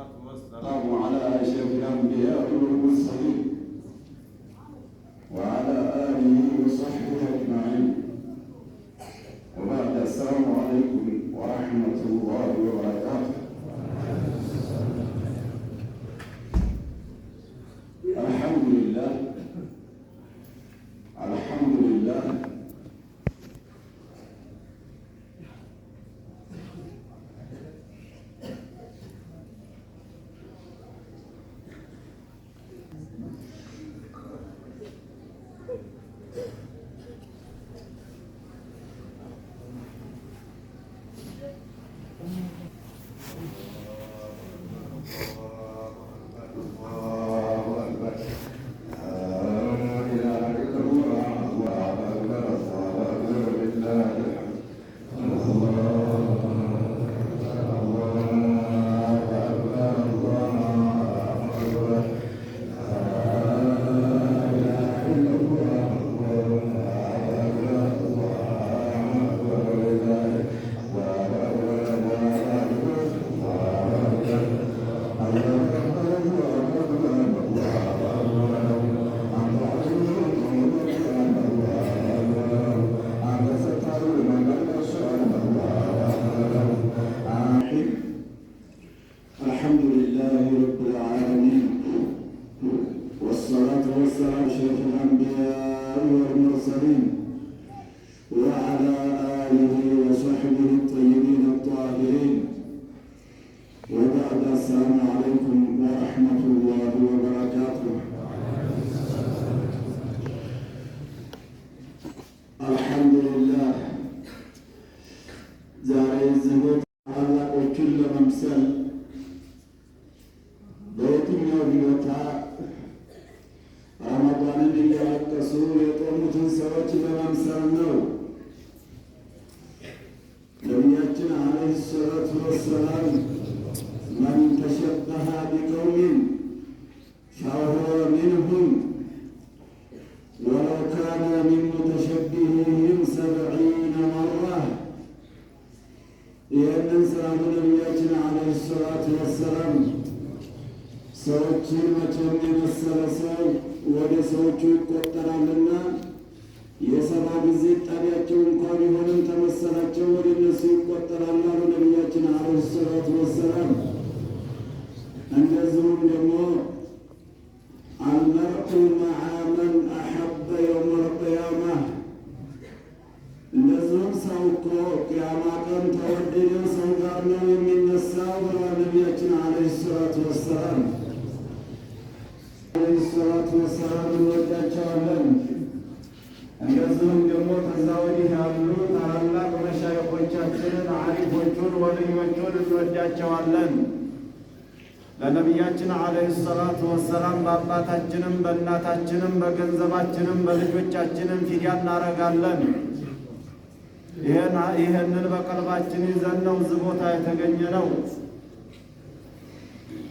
والسلام على أشرف الأنبياء والمرسلين وعلى آله وصحبه أجمعين وبعد السلام عليكم ورحمة الله وبركاته. الحمد لله الحمد لله وعلى آله وصحبه الطيبين الطاهرين وبعد السلام عليكم ورحمة الله وبركاته. الحمد لله ዛሬ ዝቦት ታላቆቹን ለመምሰል በየትኛው ቦታ ረመዳንን እያለቀሱ የጦሙትን ሰዎች ለመምሰል ነው። ነቢያችን ዓለይሂ ሰላቱ ወሰላም መን ተሸበሀ ቢቀውሚን ፈሁወ ሚንሁም ወለው ካነ ሚን ሙተሸቢሂሂም 70 መራ። ይህንን ስላሉ ነቢያችን ዓለይሂ ሰላቱ ወሰላም ሰዎችን መቼም የመሰለ ሰው ወደ ሰዎቹ ይቆጠራልና የሰባ ጊዜ ጣቢያቸው እንኳን ቢሆንም ተመሰላቸው ወደ እነሱ ይቆጠራል አሉ ነቢያችን ዓለይሂ ሰላቱ ወሰላም። እንደዚሁም ደግሞ አልመርኡ መዓ መን አሐበ የውመል ቂያማ፣ እንደዚሁም ሰው እኮ ቅያማ ቀን ተወደደው ሰው ጋር ነው የሚነሳው ብለዋል ነቢያችን ዓለይሂ ሰላቱ ወሰላም። ዓለይሂ ሰላቱ ወሰላም እንወዳቸዋለን። እንደዚሁም ደግሞ ከዛ ወዲህ ያሉ ታላላቅ መሻይኾቻችንን ዓሪፎቹን ወልዮቹን እንወዳቸዋለን። ለነቢያችን ዓለይሂ ሰላቱ ወሰላም በአባታችንም በእናታችንም በገንዘባችንም በልጆቻችንም ፊድያ እናረጋለን። ይህንን በቀልባችን ይዘን ነው እዚህ ቦታ የተገኘ ነው።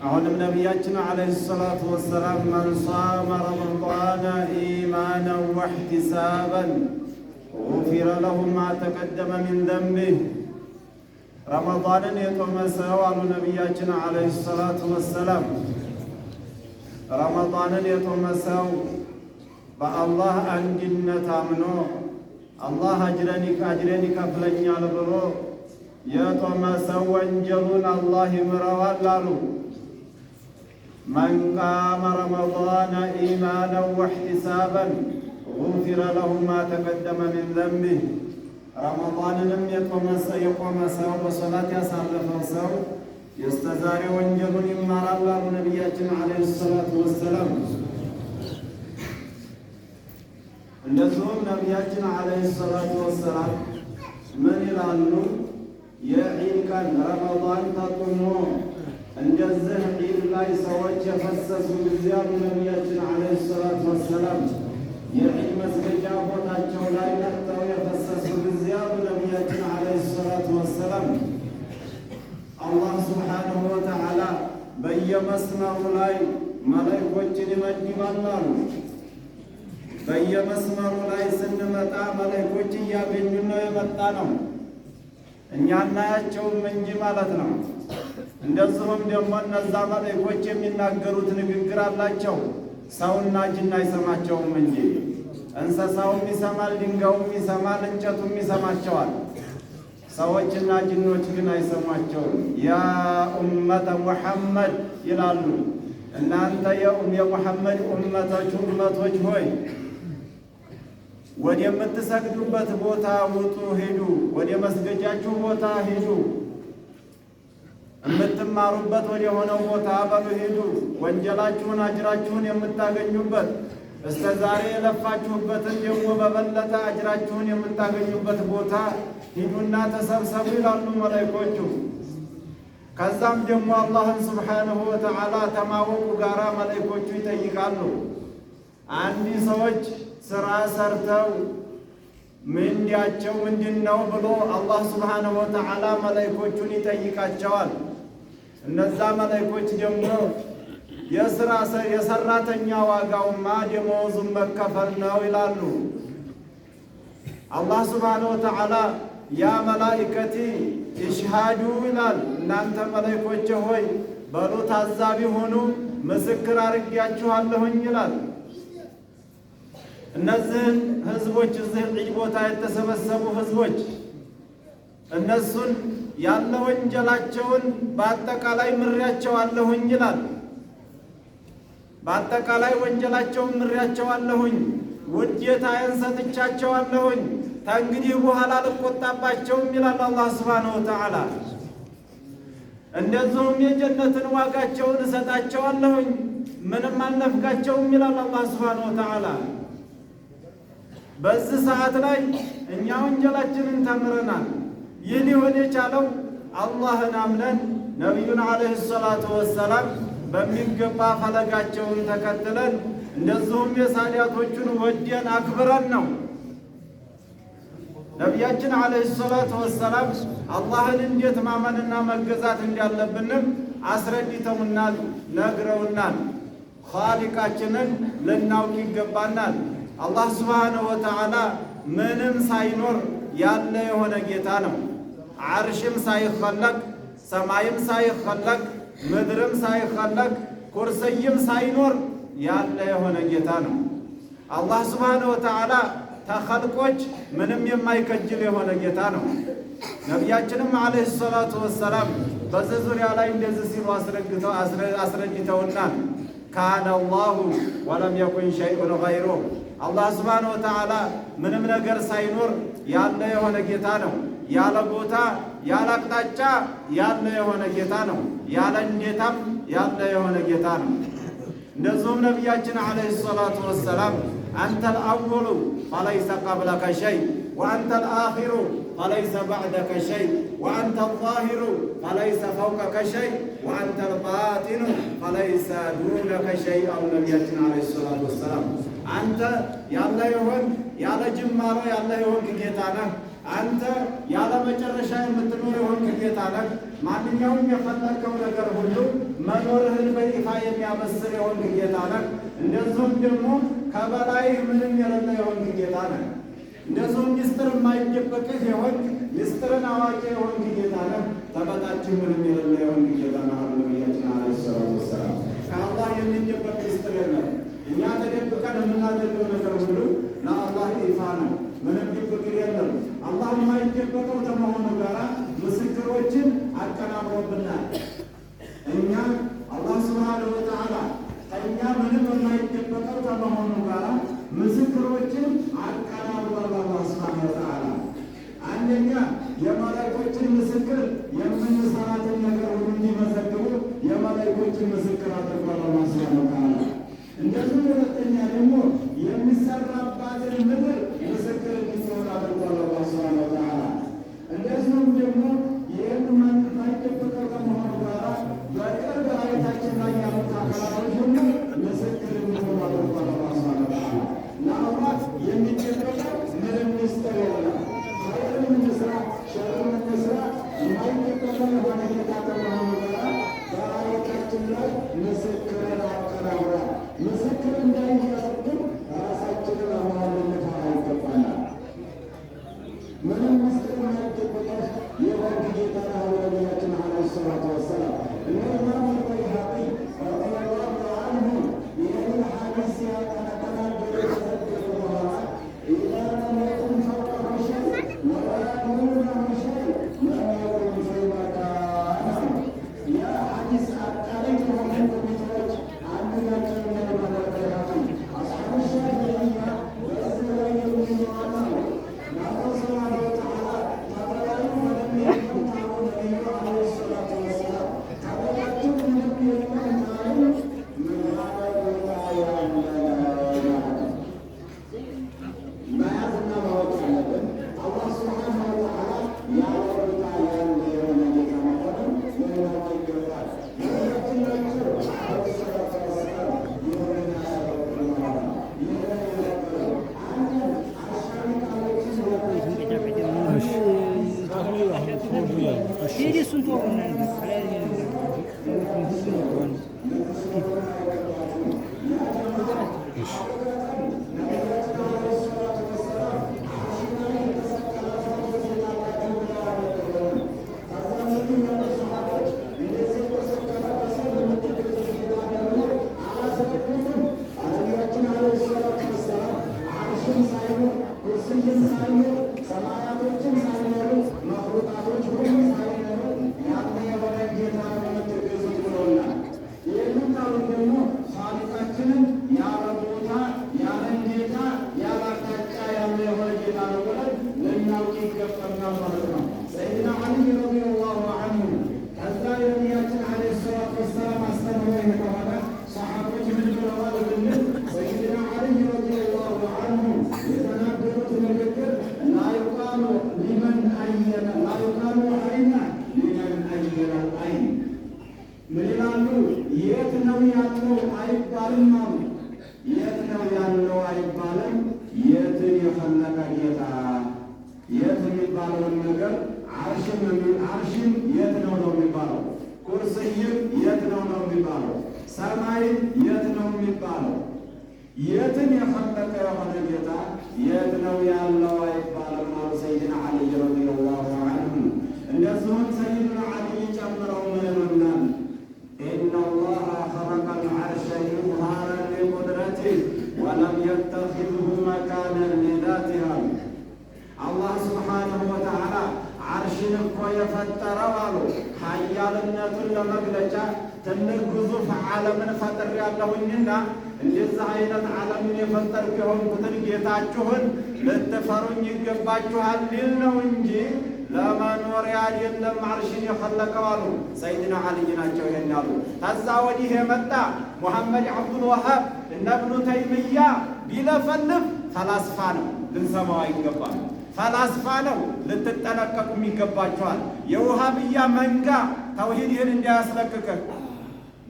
አሁንም ነቢያችን ዓለይሂ ሰላቱ ወሰላም መን ሷመ ረመዳነ ኢማናን ወሕቲሳበን ጉፊረ ለሁ ማ ተቀደመ ሚን ዘንቢህ። ረመዳንን የጦመ ሰው አሉ ነቢያችን ዓለይሂ ሰላቱ ወሰላም፣ ረመዳንን የጦመ ሰው በአላህ አንድነት አምኖ አላህ አጅሬን ይከፍለኛል ብሎ የጦመ ሰው ወንጀሉን አላህ ይምረዋል አሉ። መን ቃመ ረመዳነ ኢማናን ወሕቲሳበን ጉፊረ ለሁ ማ ተቀደመ ሚን ዘንቢህ። ረመዳንንም የቆመ ሰው በሶላት ያሳለፈው ሰው የስተዛሬ ወንጀሉን ይማራል አሉ ነቢያችን ዓለይሂ ሰላቱ ወሰላም። እንደዚሁም ነቢያችን ዓለይሂ ሰላቱ ወሰላም ምን ይላሉ? የዒድ ቀን ረመዳን ተጥሞ እንደዚህ ዒድ ላይ ሰዎች የፈሰሱ ጊዜ አሉ ነቢያችን ዓለይሂ ሰላቱ ወሰላም፣ የዒድ መስገጃ ቦታቸው ላይ መጥተው የፈሰሱ ጊዜ አሉ ነቢያችን ዓለይሂ ሰላቱ ወሰላም፣ አላህ ሱብሓነሁ ወተዓላ በየመስመሩ ላይ መላእክቶችን ይመድባል አሉ። በየመስመሩ ላይ ስንመጣ መላእክቶች እያገኙን ነው የመጣ ነው፣ እኛ እናያቸውም እንጂ ማለት ነው። እንደዚሁም ደግሞ እነዛ መላእክቶች የሚናገሩት ንግግር አላቸው። ሰውና ጅን አይሰማቸውም እንጂ እንስሳውም ይሰማል፣ ድንጋዩም ይሰማል፣ እንጨቱም ይሰማቸዋል። ሰዎችና ጅኖች ግን አይሰሟቸውም። ያ ኡመተ ሙሐመድ ይላሉ፣ እናንተ የሙሐመድ ኡመቶች ሆይ ወደምትሰግዱበት ቦታ ውጡ፣ ሂዱ። ወደ መስገጃችሁ ቦታ ሂዱ። የምትማሩበት ወደ ሆነው ቦታ በሉ ሂዱ። ወንጀላችሁን አጅራችሁን የምታገኙበት እስከ ዛሬ የለፋችሁበትን ደግሞ በበለጠ አጅራችሁን የምታገኙበት ቦታ ሂዱና ተሰብሰቡ ይላሉ መላእክቶቹ። ከዛም ደግሞ አላህን ሱብሓነሁ ወተዓላ ተማወቁ ጋራ መላእክቶቹ ይጠይቃሉ። አንዲ ሰዎች ስራ ሰርተው ምንዳቸው ምንድነው ብሎ አላህ ሱብሓነሁ ወተዓላ መላእክቶቹን ይጠይቃቸዋል። እነዛ መላእክቶች ደግሞ የሰራተኛ ዋጋውማ ደመወዙን መከፈል ነው ይላሉ። አላህ ሱብሓነሁ ወተዓላ ያ መላኢከቲ ኢሽሃዱ ይላል፣ እናንተ መላእክቶቼ ሆይ በሉ ታዛቢ ሆኑ፣ ምስክር አድርጌያችኋለሁኝ ይላል። እነዚህን ህዝቦች እዚህ ዒድ ቦታ የተሰበሰቡ ህዝቦች እነሱን ያለ ወንጀላቸውን በአጠቃላይ ምሬያቸዋለሁኝ ይላል። በአጠቃላይ ወንጀላቸውን ምሬያቸዋለሁኝ፣ ውዴታዬን ሰጥቻቸዋለሁኝ፣ ከእንግዲህ በኋላ ልቆጣባቸውም ይላል አላህ ሱብሓነሁ ወተዓላ። እንደዚሁም የጀነትን ዋጋቸውን እሰጣቸዋለሁኝ፣ ምንም አልነፍጋቸውም ይላል አላህ ሱብሓነሁ ወተዓላ። በዚህ ሰዓት ላይ እኛ ወንጀላችንን ተምረናል። ይህ ሊሆን የቻለው አላህን አምነን ነቢዩን ዓለይሂ ሰላቱ ወሰላም በሚገባ ፈለጋቸውን ተከትለን እንደዚሁም የሳሊያቶቹን ወደን አክብረን ነው። ነቢያችን ዓለይሂ ሰላቱ ወሰላም አላህን እንዴት ማመንና መገዛት እንዳለብንም አስረድተውናል፣ ነግረውናል። ኻሊቃችንን ልናውቅ ይገባናል። አላህ ሱብሓነሁ ወተዓላ ምንም ሳይኖር ያለ የሆነ ጌታ ነው። ዓርሽም ሳይኸለቅ፣ ሰማይም ሳይኸለቅ፣ ምድርም ሳይኸለቅ፣ ኩርሲይም ሳይኖር ያለ የሆነ ጌታ ነው። አላህ ሱብሓነሁ ወተዓላ ተኸልቆች ምንም የማይከጅል የሆነ ጌታ ነው። ነቢያችንም ዓለይሂ ሰላቱ ወሰላም በዚህ ዙሪያ ላይ እንደዚህ ሲሉ አስረድተውናል። ካነ አላሁ ወለም የኩን ሸይኡን ገይሩሁ። አላህ ሱብሓነሁ ወተዓላ ምንም ነገር ሳይኖር ያለ የሆነ ጌታ ነው። ያለ ቦታ ያለ አቅጣጫ ያለ የሆነ ጌታ ነው። ያለ እንዴታም ያለ የሆነ ጌታ ነው። እንደዚሁም ነቢያችን ዓለይሂ ሰላቱ ወሰላም አንተል አወሉ ፈለይሰ ቀብለከ ሸይ ወአንተ አልአኺሩ ፈለይሰ በዕደከ ሸይ ወአንተ አልዛሂሩ ፈለይሰ ፈውቀከ ሸይ ወአንተ አልባጢኑ ፈለይሰ ዱነከ ሸይ አሉ ነቢያችን ዓለይሂ ሰላቱ ወሰላም። አንተ ያለ የሆን ያለ ጅማሮ ያለ የሆንክ ጌታ ነህ። አንተ ያለ መጨረሻ የምትኖር የሆንክ ጌታ ነህ። ማንኛውም የፈለግከው ነገር ሁሉ መኖርህን በይፋ የሚያበስር የሆንክ ጌታ ነህ። እንደዚሁም ደግሞ ከበላይህ ምንም የሌለ የሆንክ ጌታ ነህ። እንደዚሁም ምስጢር የማይደበቅህ የሆንክ ምስጢርን አዋቂ የሆንክ ጌታ ነህ። ከበታችን ምንም የሌለ የሆንክ ጌታ ነህ አሉ ነቢያችን ዓለይሂ ሰላቱ ወሰላም። ከአላህ የሚደበቅ ምስጢር የለም። እኛ ተደብቀን የምናደርገው ነገር ሁሉ ለአላህ ይፋ ነው። ምንም ድብቅ የለም። አላህ የማይደበቀው ከመሆኑ ጋር ምስክሮችን አቀናብሮብናል። እኛ አላህ ሱብሓነሁ ወተዓላ ከእኛ ምንም የማይደበቀው ከመሆኑ ጋር ምስክሮችን አቀናብሯል አላህ ሱብሓነሁ ወተዓላ። አንደኛ የመላእክቶችን ምስክር የምንሰራትን ነገር ሁሉ እንዲመሰክሩ የመላእክቶችን ምስክር አድርጓል አላህ ሱብሓነሁ ወተዓላ። እንደዚህ ሁለተኛ ደግሞ የሚሰራባትን ምድር ምስክር እንዲሆን አድርጓል አላህ ሱብሓነሁ ወተዓላ። እንደዚሁም ደግሞ ይህን የማይደበቀው ከመሆኑ ጋር በቅርብ አይታችን ላይ ያሉት አካላቶች ሁሉ ምስክር እንዲሆን አድርጓል አላህ ሱብሓነሁ ወተዓላ። ለአላህ የሚደበቀው ምንም ምስጢር የለም። ኸይርን እንስራ ሸርን እንስራ የማይደበቀው የሆነ ጌታ ከመሆኑ ጋር በአይታችን ላይ ምስክርን አቀናብሯል። ምስክር እንዳይያዝብን ራሳችንን አማልነት አይገባናል። ምንም ምስጢር የማይደበቀው የሆንክ ጌታ ነህ አሉ ነቢያችን ዓለይሂ ሰላቱ ወሰላም። የት ነው ያለው አይባልም አሉ። የት ነው ያለው አይባልም። የትን የፈለቀ ጌታ የት የሚባለውን ነገር አርሽም የት ነው የሚባለው። ኩርስይም የት ነው የሚባለው። ሰማይም የት ነው የሚባለው። የትን የፈለቀ የሆነ ጌታ የት ነው ያለው አይባልም አሉ ሰይድና ዓሊ ረዲየላሁ ዐንሁ። እንደዚሁም ሰይድና ዓሊ ጨምረው ምን ይሉናል? ኢነላሃ ኸለቀል ዐርሸ ኢዝሃረን ሊቁድረቲህ ወለም የተኺዝሁ መካነን ሊዛቲሃ። አላህ ሱብሓነሁ ወተዓላ ዓርሽን እኮ የፈጠረው አሉ ኃያልነቱን ለመግለጫ ትልቅ ግዙፍ ዓለምን ፈጥሬያለሁኝና እንደዚህ አይነት ዓለምን የፈጠርኩ የሆንኩትን ጌታችሁን ልትፈሩኝ ይገባችኋል ሊል ነው እንጂ ለመኖሪያ አይደለም ዓርሽን የፈለቀው አሉ ሰይድና ዓሊ ናቸው ይሄን ያሉ። ከዛ ወዲህ የመጣ ሙሐመድ አብዱል ወሃብ እነ ኢብኑ ተይሚያ ቢለፈልፍ ፈላስፋ ነው፣ ልንሰማው አይገባም። ፈላስፋ ነው፣ ልትጠነቀቁም ይገባችኋል። የውሃብያ መንጋ ተውሂድህን እንዳያስለቅቅህ።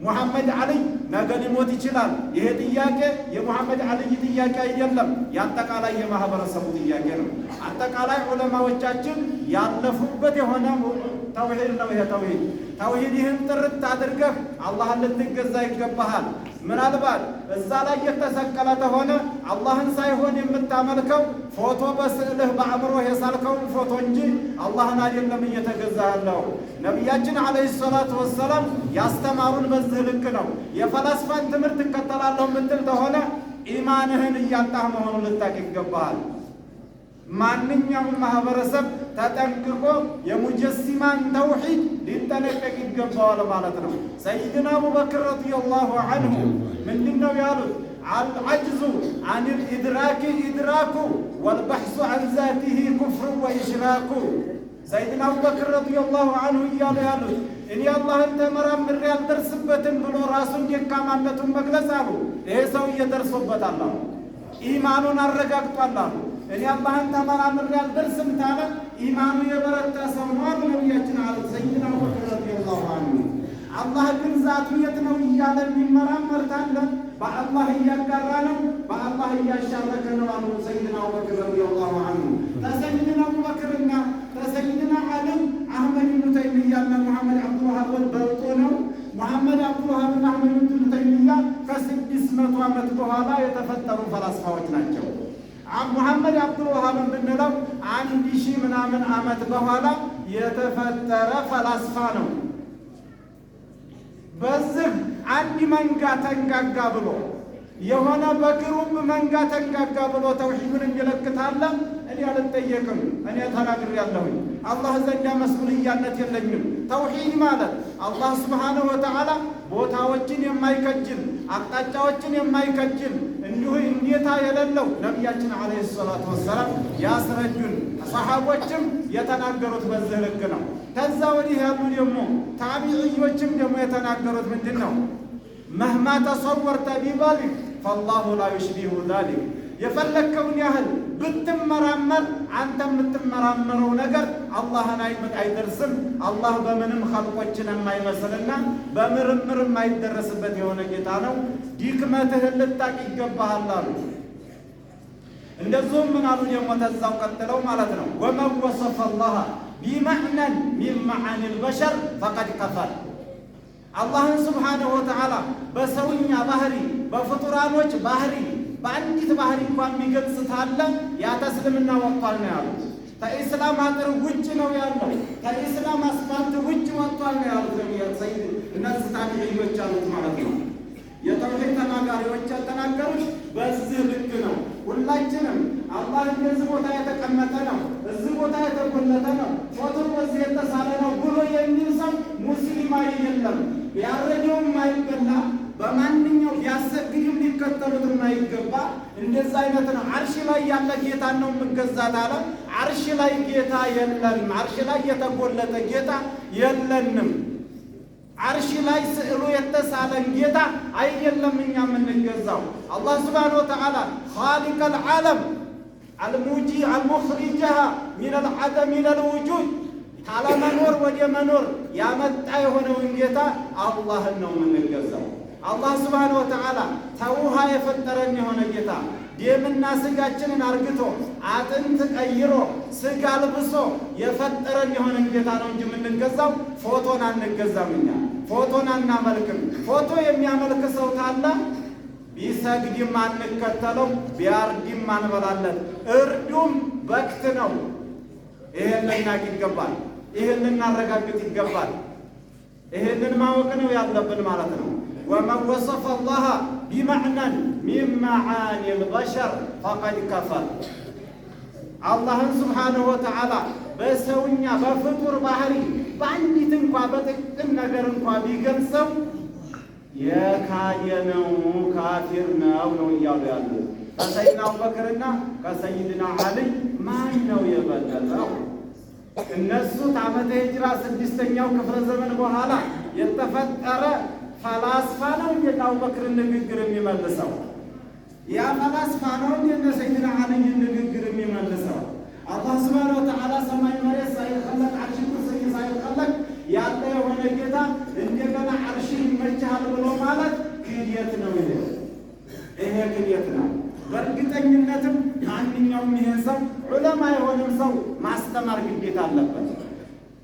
ሙሐመድ ዓሊ ነገ ሊሞት ይችላል። ይሄ ጥያቄ የሙሐመድ ዓሊ ጥያቄ አይደለም፣ የአጠቃላይ የማህበረሰቡ ጥያቄ ነው። አጠቃላይ ዑለማዎቻችን ያለፉበት የሆነ ተውሂድ ነው። ይሄ ተውሂድህን ጥርት አድርገህ አላህን ልትገዛ ይገባሃል። ምናልባት እዛ ላይ የተሰቀለ ተሆነ አላህን ሳይሆን የምታመልከው ፎቶ በስዕልህ በአእምሮህ የሳልከውን ፎቶ እንጂ አላህን አይደለም እየተገዛ ያለው። ነቢያችን ዓለይሂ ሰላቱ ወሰላም ያስተማሩን በዚህ ልክ ነው። የፈላስፋን ትምህርት እከተላለሁ የምትል ተሆነ ኢማንህን እያጣህ መሆኑን ልታውቅ ይገባሃል። ማንኛውም ማህበረሰብ ተጠንቅቆ የሙጀሲማን ተውሂድ ሊጠነቀቅ ይገባዋል ማለት ነው። ሰይድና አቡበክር ረዲየላሁ ዐንሁ ምንድን ነው ያሉት? አልዐጅዙ አኒል ኢድራኪ ኢድራኩ ወልበሕሱ ዐን ዛቲሂ ኩፍሩ ወኢሽራኩ። ሰይድና አቡበክር ረዲየላሁ ዐንሁ እያሉ ያሉት እኔ አላህን ተመራምሬ አልደርስበትም ብሎ ራሱን ደካማነቱን መግለጽ አሉ። ይሄ ሰውዬ ደርሶበታል አሉ፣ ኢማኑን አረጋግጧል አሉ። እኔ አላህን ተመራምሬ አልደርስም ታለ ኢማኑ የበረታ ሰው ነው አሉ ነቢያችን አሉ ሰይድና አቡበክር ረዲየላሁ ዐንሁ። አላህ ግን ዛቱ የት ነው እያለ የሚመራመር ታለ በአላህ እያጋራ ነው፣ በአላህ እያሻረከ ነው አሉ ሰይድና አቡበክር ረዲየላሁ ዐንሁ። ተሰይድና አቡበክርና ተሰይድና ዓሊም አህመድ ብኑ ተይሚያና ሙሐመድ አብዱል ወሃብ በልጦ ነው። ሙሐመድ አብዱል ወሃብና አህመድ ብኑ ተይሚያ ከ600 ዓመት በኋላ የተፈጠሩ ፈላስፋዎች ናቸው። ሙሐመድ አብዱል ወሃብን ብንለው 1000 ምናምን ዓመት በኋላ የተፈጠረ ፈላስፋ ነው። በዚህ አንድ መንጋ ተንጋጋ ብሎ የሆነ በግሩፕ መንጋ ተንጋጋ ብሎ ተውሂድን እንጀለክታለ እኔ አልጠየቅም። እኔ ተናግሬያለሁኝ። አላህ ዘንዳ መስኡልያነት የለኝም። ተውሂድ ማለት አላህ ሱብሓነሁ ወተዓላ ቦታዎችን የማይከጅል አቅጣጫዎችን የማይከጅል እንዲሁ እንዴታ የሌለው ነቢያችን ዓለይሂ ሰላቱ ወሰላም ያስረጁን፣ ሰሓቦችም የተናገሩት በዚህ ልክ ነው። ከዛ ወዲህ ያሉ ደግሞ ታቢዕዮችም ደግሞ የተናገሩት ምንድን ነው? መህማ ተሰወርተ ቢባሊክ ፈላሁ ላ ዩሽቢሁ ዛሊክ። የፈለግከውን ያህል ብትመራመር አንተ የምትመራመረው ነገር አላህን አይደርስም። አላህ በምንም ኸልቆችን የማይመስልና በምርምር የማይደረስበት የሆነ ጌታ ነው። ድክመትህን ልታቅ ይገባሃል አሉ። እንደዚሁም ምን አሉ ደግሞ ተዛው ቀጥለው ማለት ነው ወመን ወሰፈ አላህ ቢመዕነን ሚን መዓኒ ልበሸር ፈቀድ ከፈር። አላህን ስብሓነሁ ወተዓላ በሰውኛ ባህሪ በፍጡራኖች ባህሪ በአንዲት ባህሪ እንኳን የሚገልጽ ታለ ያ ተስልምና ወጥቷል ነው ያሉት። ከኢስላም አጥር ውጭ ነው ያለው፣ ከኢስላም አስፋልት ውጭ ወጥቷል ነው ያሉት። ሰይድ እነዚህ ታቢዕዮች አሉት ማለት ነው። የተውሂድ ተናጋሪዎች ያተናገሩት በዚህ ልክ ነው። ሁላችንም አላህ እንደዚህ ቦታ የተቀመጠ ነው፣ እዚህ ቦታ የተጎለተ ነው፣ ፎቶ በዚህ የተሳለ ነው ብሎ የሚል ሰው ሙስሊም አይደለም። ያረጀውም አይበላ በማንኛው ቢያሰግድም ሊከተሉት የማይገባ እንደዛ አይነት ነው። አርሽ ላይ ያለ ጌታ ነው የምንገዛት አለ። አርሽ ላይ ጌታ የለንም። አርሽ ላይ የተጎለተ ጌታ የለንም። አርሽ ላይ ስዕሉ የተሳለን ጌታ አይደለም እኛ የምንገዛው። አላህ ሱብሓነሁ ወተዓላ ኻሊቀል ዓለም አልሙኽሪጀሃ ሚነል ዐደም ኢለል ውጁድ ካለመኖር ወደ መኖር ያመጣ የሆነውን ጌታ አላህን ነው የምንገዛው። አላህ ሱብሓነሁ ወተዓላ ተውሃ የፈጠረን የሆነ ጌታ ደምና ስጋችንን አርግቶ አጥንት ቀይሮ ስጋ ልብሶ የፈጠረን የሆነን ጌታ ነው እንጂ የምንገዛው ፎቶን አንገዛም። እኛ ፎቶን አናመልክም። ፎቶ የሚያመልክ ሰው ታላ ቢሰግድም አንከተለው፣ ቢያርድም አንበላለት። እርዱም በክት ነው። ይሄን ልናቅ ይገባል። ይሄን ልናረጋግጥ ይገባል። ይሄንን ማወቅ ነው ያለብን ማለት ነው። ወመን ወሰፈ አላህ ቢመዕነን ሚን መዓኒ ልበሸር ፈቀድ ከፈር። አላህን ስብሓንሁ ወተዓላ በሰውኛ በፍጡር ባህሪ በአንዲት እንኳ በጥቅም ነገር እንኳ ቢገልጸው የካየ ነው፣ ካፊር ነው ነው እያሉ ያሉ። ከሰይድና አቡበክርና ከሰይድና ዓልይ ማን ነው የበለጠው? እነሱ ከዓመተ ሂጅራ 6ኛው ክፍለ ዘመን በኋላ የተፈጠረ ፈላስፋ ነው እንደ አቡበክርን ንግግር የሚመልሰው? ያ ፈላስፋ ነው እንደ ሰይድና ዓልይን ንግግር የሚመልሰው? አላህ ሱብሓነሁ ወተዓላ ሰማይ መሬት ሳይኸለቅ ዓርሽ ኩርሲይ ሳይኸለቅ ያለ የሆነ ጌታ እንደገና ዓርሽ ይመችሃል ብሎ ማለት ክህደት ነው። ይሄ ክህደት ነው። በእርግጠኝነትም ማንኛውም ይሄን ሰው ዑለማ የሆነም ሰው ማስተማር ግዴታ አለበት።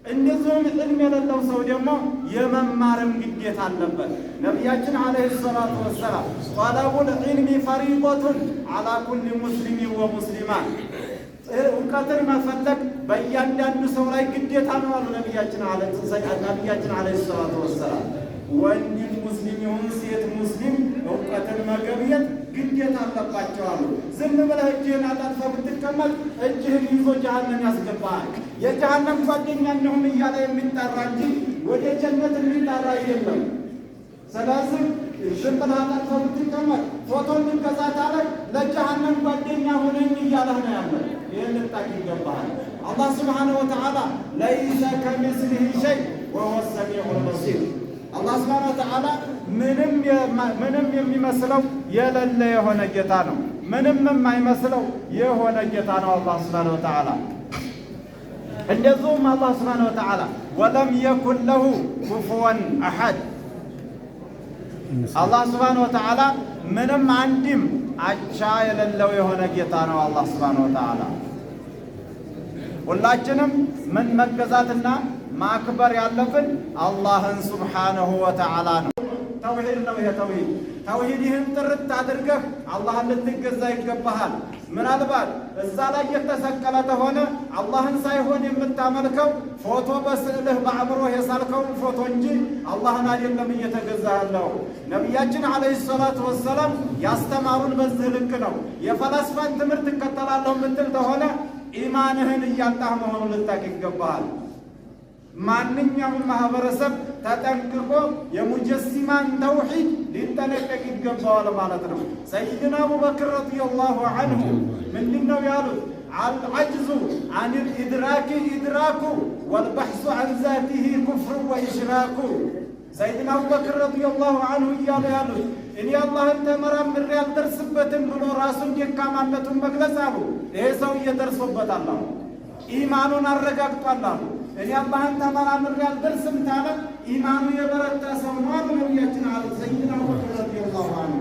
እንደዚሁም ዕልም የሌለው ሰው ደግሞ የመማርም ግዴታ አለበት። ነቢያችን ዓለይሂ ሰላቱ ወሰላም ጠለቡል ዒልሚ ፈሪደቱን ዐላ ኩሊ ሙስሊሚን ወሙስሊማት፣ እውቀትን መፈለግ በእያንዳንዱ ሰው ላይ ግዴታ ነው አሉ ነቢያችን ዓለይሂ ሰላቱ ወሰላም። ወንድም ሙስሊም ይሁን ሴት ሙስሊም እውቀትን መገብየት ግዴታ አለባቸው አሉ። ዝም ብለህ እጅህን አጣጥፈህ ብትቀመጥ እጅህን ይዞ ጀሃነም ያስገባሃል። የጀሃነም ጓደኛ እንሁን እያለ የሚጠራ እንጂ ወደ ጀነት የሚጠራ የለም። ስለዚህ ዝም ብለህ አጣጥፈህ ብትቀመጥ ፎቶ ልትገዛ ካለ ለጀሃነም ጓደኛ ሆነኝ እያለህ ነው ያለ። ይህን ልታውቅ ይገባሃል። አላህ ስብሓነሁ ወተዓላ ለይሰ ከሚስሊሂ ሸይ ወሁወ ሰሚዑል በሲር። አላህ ሱብሓነሁ ወተዓላ ምንም የሚመስለው የሌለ የሆነ ጌታ ነው። ምንም የማይመስለው የሆነ ጌታ ነው አላህ ሱብሓነሁ ወተዓላ። እንደዚሁም አላህ ሱብሓነሁ ወተዓላ ወለም የኩን ለሁ ኩፉወን አሐድ። አላህ ሱብሓነሁ ወተዓላ ምንም አንድም አቻ የሌለው የሆነ ጌታ ነው አላህ ሱብሓነሁ ወተዓላ። ሁላችንም ምን መገዛትና ማክበር ያለብን አላህን ሱብሓነሁ ወተዓላ ነው። ተውሂድ ነው። ይሄ ተውሂድህን ጥርት አድርገህ አላህን ልትገዛ ይገባሃል። ምናልባት እዛ ላይ የተሰቀለ ተሆነ አላህን ሳይሆን የምታመልከው ፎቶ በስዕልህ በአእምሮህ የሳልከውን ፎቶ እንጂ አላህን አይደለም እየተገዛ ያለው። ነቢያችን ዓለይሂ ሰላቱ ወሰላም ያስተማሩን በዚህ ልክ ነው። የፈላስፋን ትምህርት እከተላለሁ የምትል ተሆነ ኢማንህን እያጣህ መሆኑን ልታውቅ ይገባሃል። ማንኛውም ማህበረሰብ ተጠንቅቆ የሙጀሲማን ተውሂድ ሊጠነቀቅ ይገባዋል ማለት ነው። ሰይድና አቡበክር ረዲየላሁ ዐንሁ ምንድን ነው ያሉት? አልዐጅዙ አን ልኢድራኪ ኢድራኩ ወልበሕሱ ዐን ዛቲሂ ኩፍሩ ወኢሽራኩ። ሰይድና አቡበክር ረዲየላሁ ዐንሁ እያሉ ያሉት እኔ አላህን ተመራምሬ አልደርስበትም ብሎ ራሱን ደካማነቱን መግለጽ አሉ። ይሄ ሰውዬ ደርሶበታል አሉ። ኢማኑን አረጋግጧል አሉ። እኔ አላህን ተመራምሬ አልደርስም ታለ ኢማኑ የበረታ ሰው ነው አሉ ነቢያችን አሉ ሰይድና አቡበክር ረዲየላሁ ዐንሁ።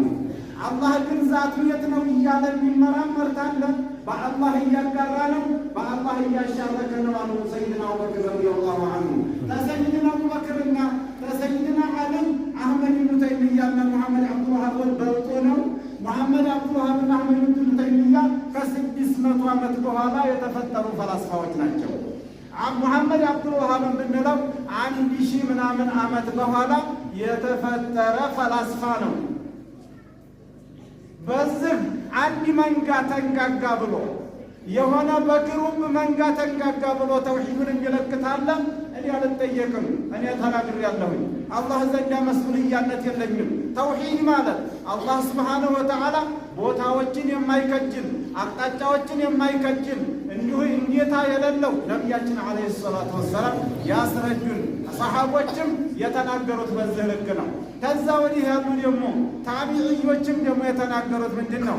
አላህ ግን ዛቱ የት ነው እያለ የሚመራመር ታለ በአላህ እያጋራ ነው፣ በአላህ እያሻረከ ነው አሉ ሰይድና አቡበክር ረዲየላሁ ዐንሁ። ከሰይድና አቡበክርና ከሰይድና ዓልይ አህመድ ብኑ ተይሚያና ሙሐመድ አብዱልወሃብ በልጦ ነው። ሙሐመድ አብዱልወሃብና አህመድ ብኑ ተይሚያ ከ600 ዓመት በኋላ የተፈጠሩ ፈላስፋዎች ናቸው። ሙሐመድ አብዱልወሃብን ብንለው 1000 ምናምን ዓመት በኋላ የተፈጠረ ፈላስፋ ነው። በዚህ አንድ መንጋ ተንጋጋ ብሎ የሆነ በግሩፕ መንጋ ተንጋጋ ብሎ ተውሂዱን እንገለክታለ እኔ አልጠየቅም። እኔ ተናግሬያለሁኝ። አላህ ዘንዳ መስኡልያነት የለኝም። ተውሂድ ማለት አላህ ሱብሓነሁ ወተዓላ ቦታዎችን የማይከጅል አቅጣጫዎችን የማይከጅል እንዲሁ እንዴታ የሌለው ነቢያችን ዓለይሂ ሰላቱ ወሰላም ያስረጁን፣ ሰሓቦችም የተናገሩት በዚህ ልክ ነው። ከዛ ወዲህ ያሉ ደግሞ ታቢዕዮችም ደግሞ የተናገሩት ምንድን ነው?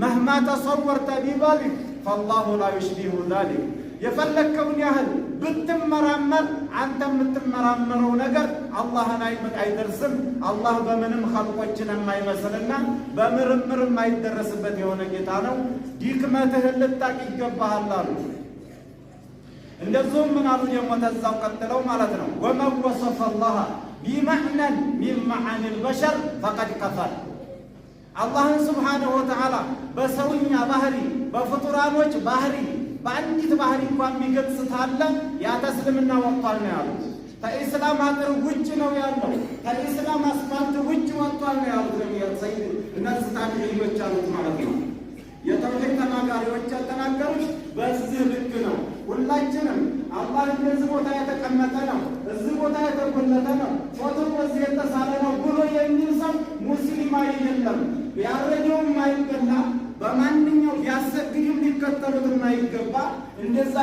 መህማ ተሰወርተ ቢባሊክ ፈላሁ ላ ዩሽቢሁ ዛሊክ። የፈለግከውን ያህል ብትመራመር አንተ የምትመራመረው ነገር አላህን አይደርስም። አላህ በምንም ኸልቆችን የማይመስልና በምርምር የማይደረስበት የሆነ ጌታ ነው። ድክመትህን ልታቅ ይገባሃል አሉ። እንደዚሁም ምን አሉ ደግሞ ተዛው ቀጥለው ማለት ነው ወመን ወሰፈ አላህ ቢመዕነን ሚን መዓኒ ልበሸር ፈቀድ ከፈር። አላህን ስብሓነሁ ወተዓላ በሰውኛ ባህሪ በፍጡራኖች ባህሪ በአንዲት ባህሪ እንኳን የሚገልጽታለ ያ ተስልምና ወጥቷል ነው ያሉት። ከኢስላም አጥር ውጭ ነው ያለው፣ ከኢስላም አስፋልት ውጭ ወጥቷል ነው ያሉት። ሰይድ እነዚህ ታቢዒዎች አሉት ማለት ነው። የተውሂድ ተናጋሪዎች ያተናገሩት በዚህ ልክ ነው። ሁላችንም አላህ እንደዚህ ቦታ የተቀመጠ ነው፣ እዚህ ቦታ የተጎለተ ነው፣ ፎቶው በዚህ የተሳለ ነው ብሎ የሚል ሰው ሙስሊም አይደለም። ያረጀውም አይበላ በማንኛው ቢያሰግድም ሊከተሉት የማይገባ እንደዛ